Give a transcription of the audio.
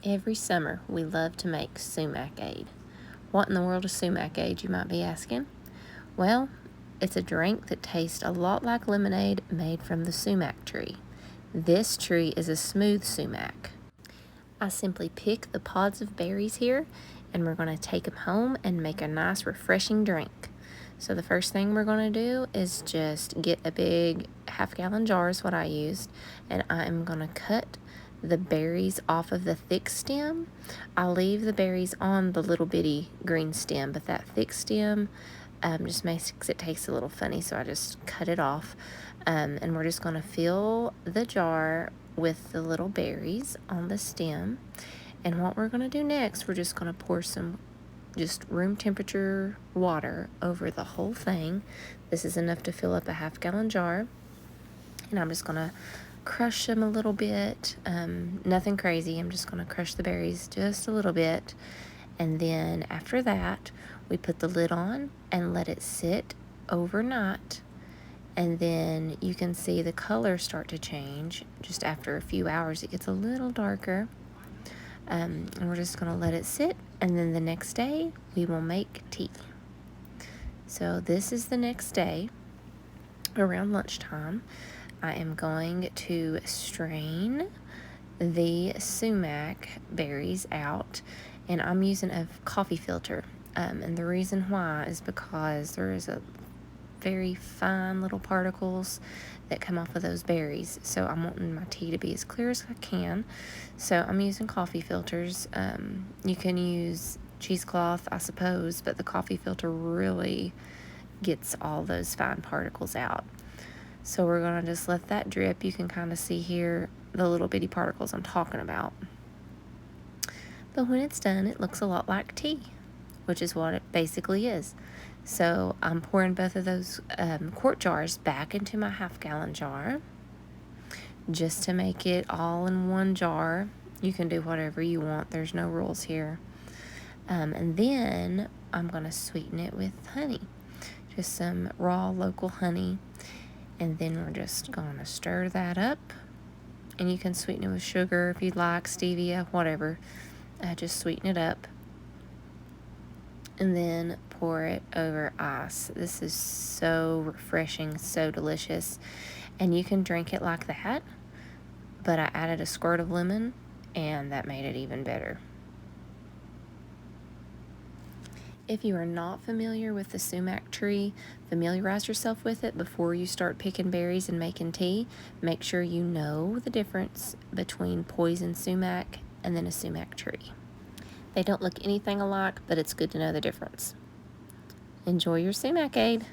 Every summer, we love to make Sumac-ade. What in the world is Sumac-ade, you might be asking? Well, it's a drink that tastes a lot like lemonade made from the sumac tree. This tree is a smooth sumac. I simply pick the pods of berries here, and we're going to take them home and make a nice refreshing drink. So the first thing we're going to do is just get a big half-gallon jar is what I used, and I'm going to cut the berries off of the thick stem. I'll leave the berries on the little bitty green stem, but that thick stem just makes it taste a little funny, so I just cut it off. And we're just going to fill the jar with the little berries on the stem. And what we're going to do next, we're just going to pour some just room temperature water over the whole thing. This is enough to fill up a half-gallon jar. And I'm just going to crush them a little bit. Nothing crazy. I'm just going to crush the berries just a little bit. And then after that, we put the lid on and let it sit overnight. And then you can see the color start to change. Just after a few hours, it gets a little darker. And we're just going to let it sit. And then the next day, we will make tea. So this is the next day, around lunchtime. I am going to strain the sumac berries out, and I'm using a coffee filter. And the reason why is because there is a very fine little particles that come off of those berries. So I'm wanting my tea to be as clear as I can. So I'm using coffee filters. You can use cheesecloth, I suppose, but the coffee filter really gets all those fine particles out. So we're going to just let that drip. You can kind of see here the little bitty particles I'm talking about. But when it's done, it looks a lot like tea, which is what it basically is. So I'm pouring both of those quart jars back into my half-gallon jar just to make it all in one jar. You can do whatever you want. There's no rules here. And then I'm going to sweeten it with honey, just some raw local honey. And then we're just going to stir that up. And you can sweeten it with sugar if you'd like, stevia, whatever. Just sweeten it up. And then pour it over ice. This is so refreshing, so delicious. And you can drink it like that. But I added a squirt of lemon, and that made it even better. If you are not familiar with the sumac tree, familiarize yourself with it before you start picking berries and making tea. Make sure you know the difference between poison sumac and then a sumac tree. They don't look anything alike, but it's good to know the difference. Enjoy your Sumac-ade.